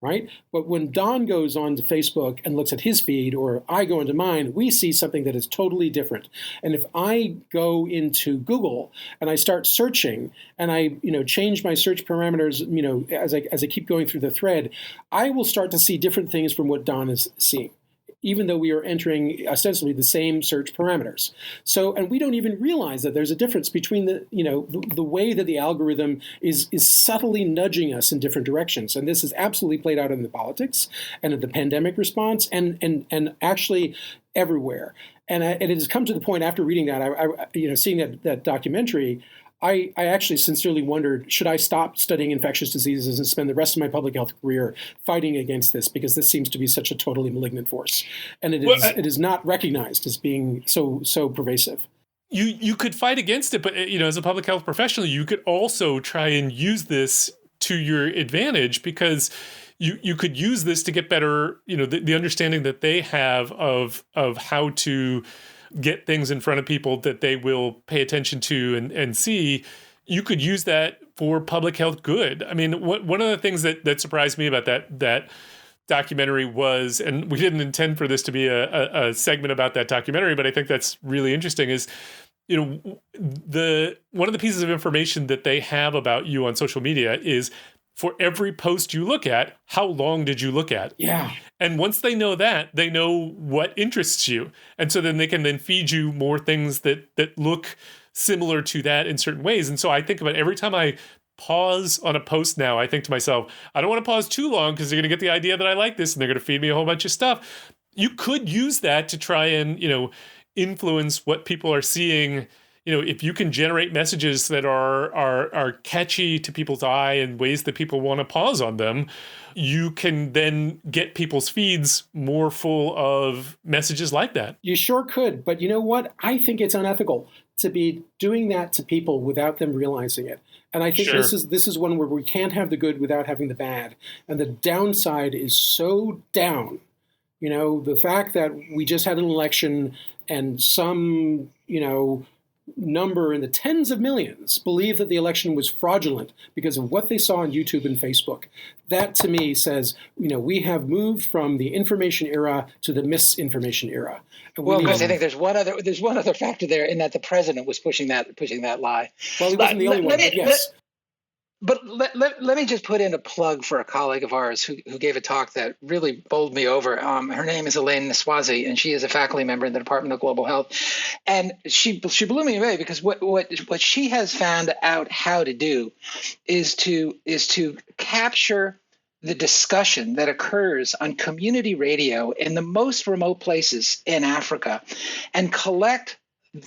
Right? But when Don goes on to Facebook and looks at his feed, or I go into mine, we see something that is totally different. And if I go into Google and I start searching and I, change my search parameters, as I keep going through the thread, I will start to see different things from what Don is seeing, even though we are entering ostensibly the same search parameters. So, and we don't even realize that there's a difference between the way that the algorithm is subtly nudging us in different directions. And this is absolutely played out in the politics and in the pandemic response and actually everywhere. And it has come to the point after reading that, seeing that documentary, I actually sincerely wondered, should I stop studying infectious diseases and spend the rest of my public health career fighting against this, because this seems to be such a totally malignant force, and it is not recognized as being so pervasive. You could fight against it, but as a public health professional, you could also try and use this to your advantage, because you could use this to get better, the understanding that they have of how to get things in front of people that they will pay attention to and see. You could use that for public health good. I mean, one of the things that surprised me about that documentary was, and we didn't intend for this to be a segment about that documentary, but I think that's really interesting, is one of the pieces of information that they have about you on social media is, for every post you look at, how long did you look at? Yeah. And once they know that, they know what interests you. And so then they can then feed you more things that look similar to that in certain ways. And so I think about every time I pause on a post now, I think to myself, I don't want to pause too long because they're going to get the idea that I like this and they're going to feed me a whole bunch of stuff. You could use that to try and, influence what people are seeing. If you can generate messages that are catchy to people's eye in ways that people want to pause on them, you can then get people's feeds more full of messages like that. You sure could. But you know what? I think it's unethical to be doing that to people without them realizing it. And I think this is one where we can't have the good without having the bad. And the downside is so down. The fact that we just had an election and some, number in the tens of millions believe that the election was fraudulent because of what they saw on YouTube and Facebook. That to me says, we have moved from the information era to the misinformation era. Well, because I think there's one other factor there, in that the president was pushing that lie. Well, he wasn't the only one, but yes. But let me just put in a plug for a colleague of ours who gave a talk that really bowled me over. Her name is Elaine Niswazi, and she is a faculty member in the Department of Global Health. And she blew me away, because what she has found out how to do is to capture the discussion that occurs on community radio in the most remote places in Africa and collect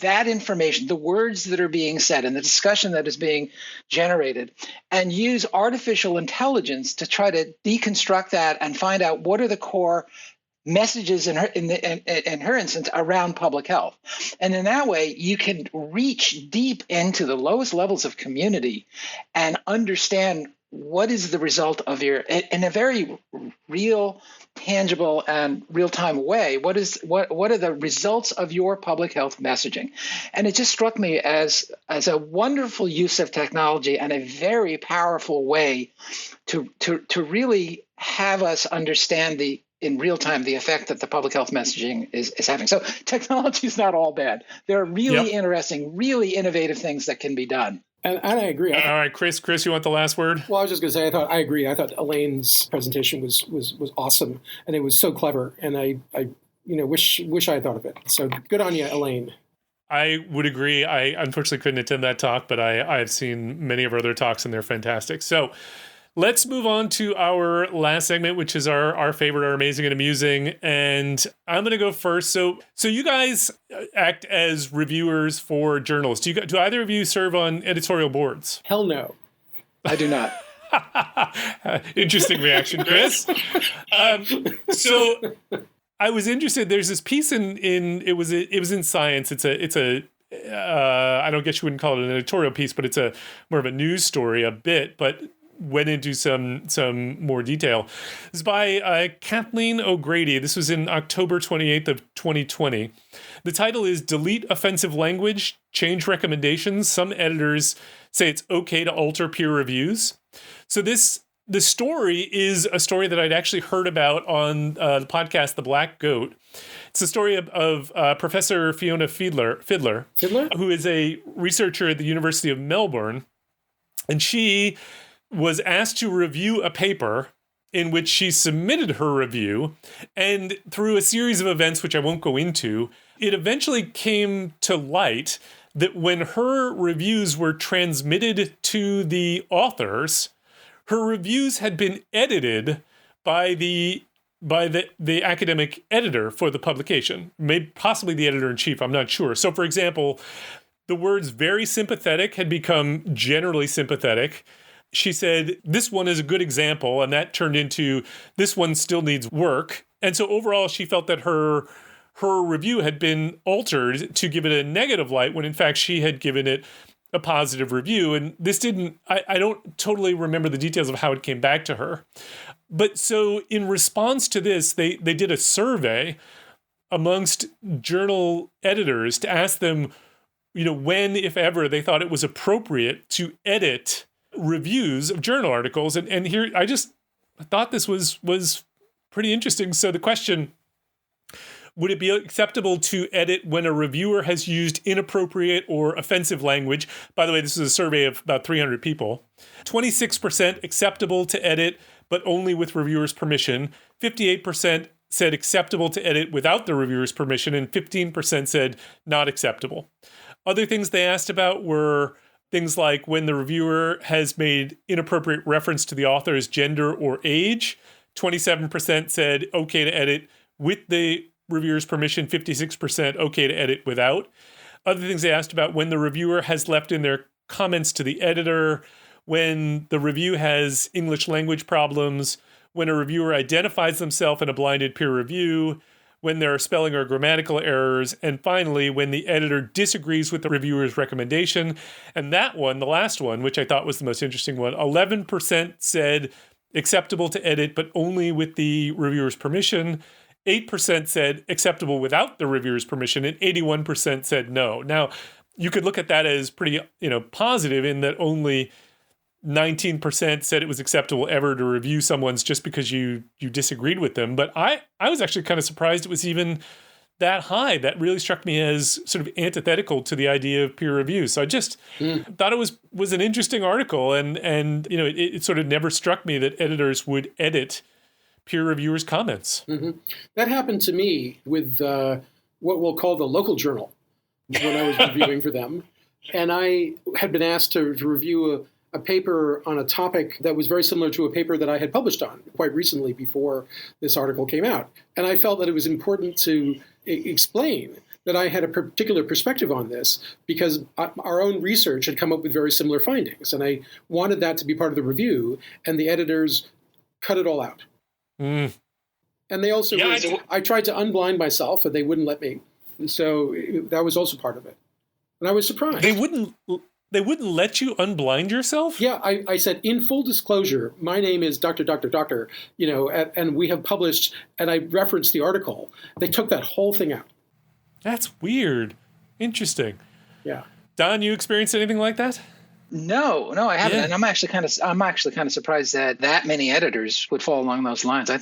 that information, the words that are being said and the discussion that is being generated, and use artificial intelligence to try to deconstruct that and find out what are the core messages in her instance around public health. And in that way, you can reach deep into the lowest levels of community and understand what is the result of your, in a very real, tangible, and real-time way, what are the results of your public health messaging? And it just struck me as a wonderful use of technology and a very powerful way to really have us understand in real time the effect that the public health messaging is having. So technology is not all bad. There are really interesting, really innovative things that can be done. And I agree. All right, Chris, you want the last word? Well, I was just going to say, I agree. I thought Elaine's presentation was awesome, and it was so clever. And I wish I had thought of it. So good on you, Elaine. I would agree. I unfortunately couldn't attend that talk, but I've seen many of her other talks, and they're fantastic. So let's move on to our last segment, which is our favorite, our amazing and amusing. And I'm going to go first. So you guys act as reviewers for journals. Do either of you serve on editorial boards? Hell no. I do not. Interesting reaction, Chris. So I was interested. There's this piece in it was in Science. It's a I don't guess you wouldn't call it an editorial piece, but it's more of a news story a bit, but went into some more detail. This is by Kathleen O'Grady. This was in October 28th of 2020. The title is Delete Offensive Language, Change Recommendations. Some editors say it's okay to alter peer reviews. So the story is a story that I'd actually heard about on the podcast, The Black Goat. It's the story of Professor Fiona Fidler, who is a researcher at the University of Melbourne. And she was asked to review a paper in which she submitted her review, and through a series of events, which I won't go into, it eventually came to light that when her reviews were transmitted to the authors, her reviews had been edited by the academic editor for the publication, maybe possibly the editor-in-chief, I'm not sure. So, for example, the words very sympathetic had become generally sympathetic. She said, this one is a good example, and that turned into, this one still needs work. And so overall, she felt that her review had been altered to give it a negative light when in fact she had given it a positive review. And this I don't totally remember the details of how it came back to her. But so in response to this, they did a survey amongst journal editors to ask them, when, if ever, they thought it was appropriate to edit reviews of journal articles. And here, I just thought this was pretty interesting. So the question, would it be acceptable to edit when a reviewer has used inappropriate or offensive language? By the way, this is a survey of about 300 people. 26% acceptable to edit, but only with reviewer's permission. 58% said acceptable to edit without the reviewer's permission, and 15% said not acceptable. Other things they asked about were things like when the reviewer has made inappropriate reference to the author's gender or age. 27% said okay to edit with the reviewer's permission, 56% okay to edit without. Other things they asked about when the reviewer has left in their comments to the editor, when the review has English language problems, when a reviewer identifies themselves in a blinded peer review, when there are spelling or grammatical errors, and finally, when the editor disagrees with the reviewer's recommendation. And that one, the last one, which I thought was the most interesting one, 11% said acceptable to edit, but only with the reviewer's permission. 8% said acceptable without the reviewer's permission, and 81% said no. Now, you could look at that as pretty, positive in that only 19% said it was acceptable ever to review someone's just because you disagreed with them. But I was actually kind of surprised it was even that high. That really struck me as sort of antithetical to the idea of peer review. So I just thought it was an interesting article, and it sort of never struck me that editors would edit peer reviewers' comments. Mm-hmm. That happened to me with what we'll call the local journal when I was reviewing for them. And I had been asked to review a paper on a topic that was very similar to a paper that I had published on quite recently before this article came out. And I felt that it was important to explain that I had a particular perspective on this because our own research had come up with very similar findings. And I wanted that to be part of the review, and the editors cut it all out. And they also, I tried to unblind myself, and they wouldn't let me. So that was also part of it. And I was surprised. They wouldn't let you unblind yourself? Yeah, I said, in full disclosure, my name is Dr. And we have published, and I referenced the article. They took that whole thing out. That's weird. Interesting. Yeah. Don, you experienced anything like that? No, I haven't. Yeah. And I'm actually kind of surprised that many editors would fall along those lines. I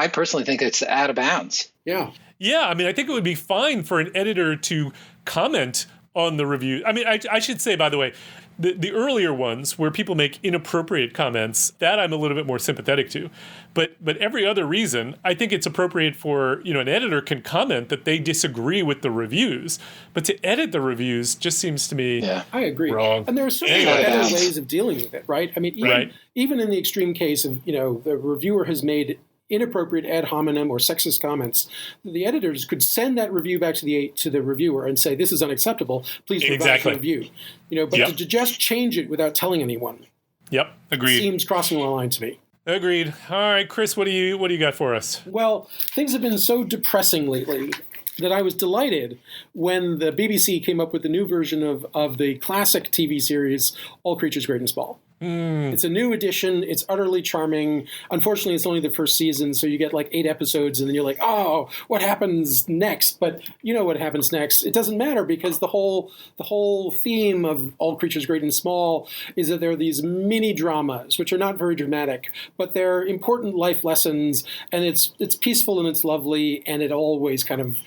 personally think it's out of bounds. Yeah. Yeah, I mean, I think it would be fine for an editor to comment on the review. I mean, I should say, by the way, the earlier ones where people make inappropriate comments, that I'm a little bit more sympathetic to. But every other reason, I think it's appropriate for, an editor can comment that they disagree with the reviews. But to edit the reviews just seems to me I agree. Wrong. And there are so many better ways of dealing with it, right? I mean, even in the extreme case of, the reviewer has made inappropriate ad hominem or sexist comments, the editors could send that review back to the reviewer and say, this is unacceptable, please revise the review. But to just change it without telling anyone. Yep, agreed. Seems crossing the line to me. Agreed. All right, Chris, what do you got for us? Well, things have been so depressing lately that I was delighted when the BBC came up with the new version of the classic TV series, All Creatures Great and Small. It's a new edition. It's utterly charming. Unfortunately, it's only the first season, so you get like 8 episodes, and then you're like, oh, what happens next? But you know what happens next. It doesn't matter because the whole theme of All Creatures Great and Small is that there are these mini dramas, which are not very dramatic, but they're important life lessons, and it's peaceful and it's lovely, and it always kind of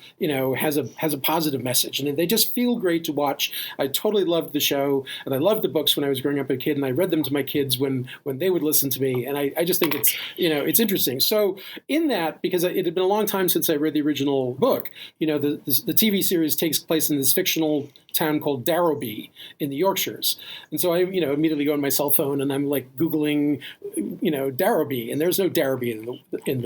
has a positive message, and they just feel great to watch. I totally loved the show, and I loved the books when I was growing up a kid, and I read them to my kids when they would listen to me, and I just think it's interesting. So in that, because it had been a long time since I read the original book, the TV series takes place in this fictional town called Darrowby in the Yorkshires, and so I immediately go on my cell phone and I'm like Googling Darrowby, and there's no Darrowby in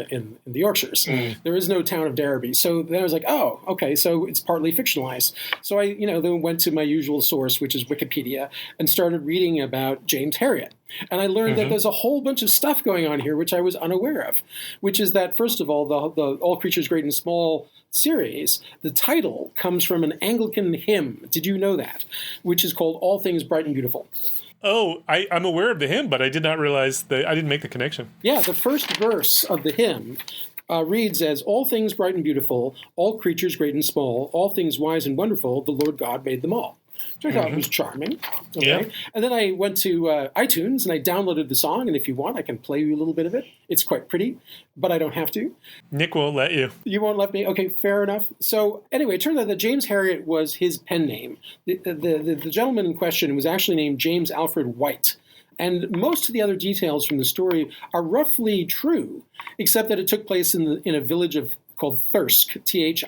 the Yorkshires. There is no town of Darrowby. So then I was like, oh, okay, so it's partly fictionalized. So I then went to my usual source, which is Wikipedia, and started reading about James Herriot. And I learned that there's a whole bunch of stuff going on here which I was unaware of, which is that, first of all, the All Creatures Great and Small series, the title comes from an Anglican hymn. Did you know that? Which is called All Things Bright and Beautiful. Oh, I'm aware of the hymn, but I did not realize I didn't make the connection. Yeah, the first verse of the hymn reads as, all things bright and beautiful, all creatures great and small, all things wise and wonderful, the Lord God made them all. Which I thought was charming. Okay. Yeah. And then I went to iTunes and I downloaded the song. And if you want, I can play you a little bit of it. It's quite pretty, but I don't have to. Nick won't let you. You won't let me? Okay, fair enough. So anyway, it turns out that James Herriot was his pen name. The gentleman in question was actually named James Alfred White. And most of the other details from the story are roughly true, except that it took place in a village called Thirsk, Thirsk,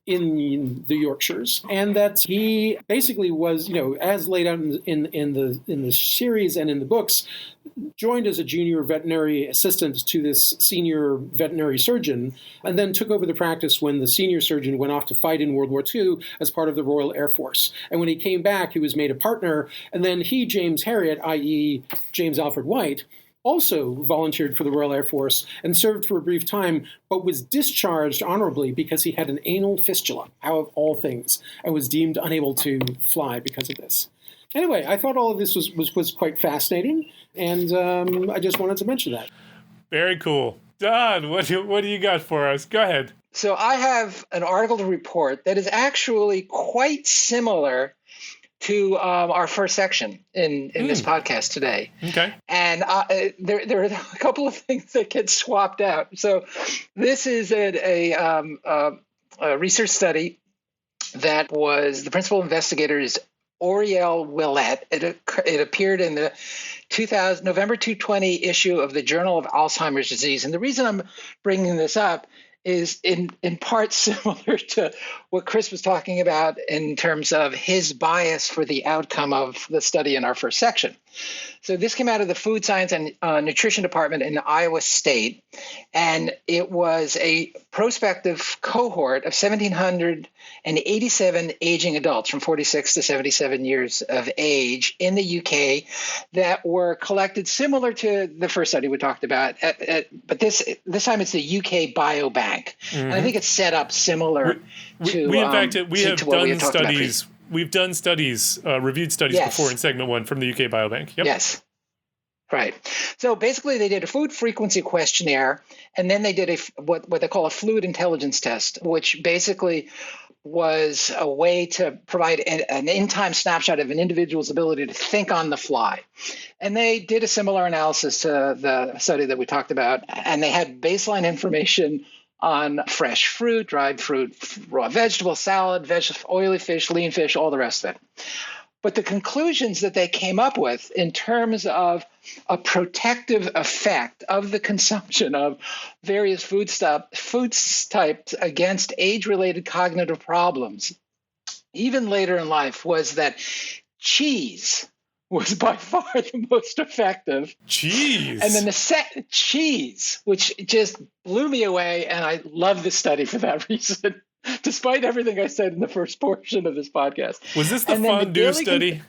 in the Yorkshires, and that he basically was, as laid out in the series and in the books, joined as a junior veterinary assistant to this senior veterinary surgeon, and then took over the practice when the senior surgeon went off to fight in World War II as part of the Royal Air Force. And when he came back, he was made a partner, and then he, James Herriot, i.e. James Alfred White, also volunteered for the Royal Air Force and served for a brief time, but was discharged honorably because he had an anal fistula, out of all things, and was deemed unable to fly because of this. Anyway, I thought all of this was quite fascinating, and I just wanted to mention that. Very cool. Don, what do you got for us? Go ahead. So I have an article to report that is actually quite similar to our first section in this podcast today. Okay. And there are a couple of things that get swapped out. So this is a research study that was the principal investigator is Auriel Willett. It appeared in the November 2020 issue of the Journal of Alzheimer's Disease. And the reason I'm bringing this up is in part similar to what Chris was talking about in terms of his bias for the outcome of the study in our first section. So this came out of the Food Science and Nutrition Department in Iowa State, and it was a prospective cohort of 1,787 aging adults from 46 to 77 years of age in the UK that were collected similar to the first study we talked about, but this time it's the UK Biobank. And I think it's set up similar to we have done studies. We've done studies, reviewed studies before in segment 1 from the UK Biobank. Yep. Yes. Right. So basically, they did a food frequency questionnaire, and then they did what they call a fluid intelligence test, which basically was a way to provide an in-time snapshot of an individual's ability to think on the fly. And they did a similar analysis to the study that we talked about, and they had baseline information on fresh fruit, dried fruit, raw vegetables, salad, oily fish, lean fish, all the rest of it. But the conclusions that they came up with in terms of a protective effect of the consumption of various food types against age-related cognitive problems, even later in life, was that cheese was by far the most effective. Cheese. And then the cheese, which just blew me away, and I love this study for that reason, despite everything I said in the first portion of this podcast. Was this the fondue study?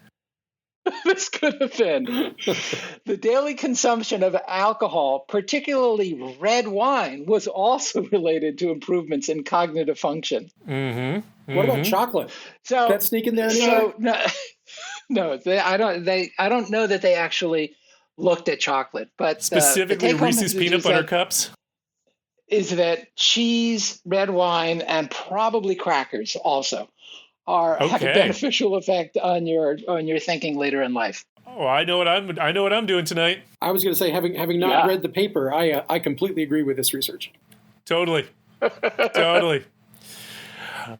This could have been. The daily consumption of alcohol, particularly red wine, was also related to improvements in cognitive function. Mm-hmm. Mm-hmm. What about chocolate? So that sneak in there anyway? No, I don't know that they actually looked at chocolate, but specifically Reese's peanut butter cups. Is that cheese, red wine, and probably crackers also have a beneficial effect on your thinking later in life. Oh, I know what I'm doing tonight. I was going to say, having not read the paper, I completely agree with this research. Totally.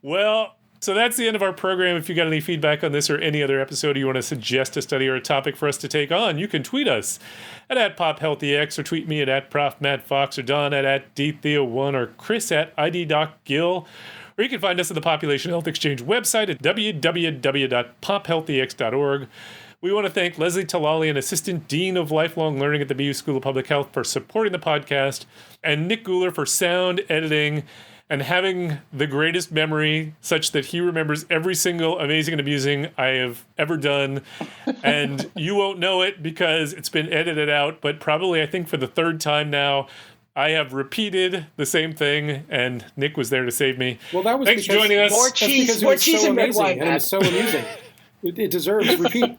Well, so that's the end of our program. If you got any feedback on this or any other episode, or you want to suggest a study or a topic for us to take on, you can tweet us at @PopHealthyX, or tweet me at @ProfMattFox, or Don at DTheo1, or Chris at IDDocGill. Or you can find us at the Population Health Exchange website at www.pophealthyx.org. We want to thank Leslie Talalian, Assistant Dean of Lifelong Learning at the BU School of Public Health, for supporting the podcast, and Nick Guler for sound editing and having the greatest memory such that he remembers every single amazing and amusing I have ever done. And you won't know it because it's been edited out, but probably I think for the third time now, I have repeated the same thing, and Nick was there to save me. Well, that was Thanks for joining us. More cheese and red wine. And it was so amusing. It deserves repeat.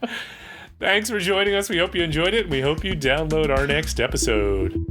Thanks for joining us. We hope you enjoyed it, and we hope you download our next episode.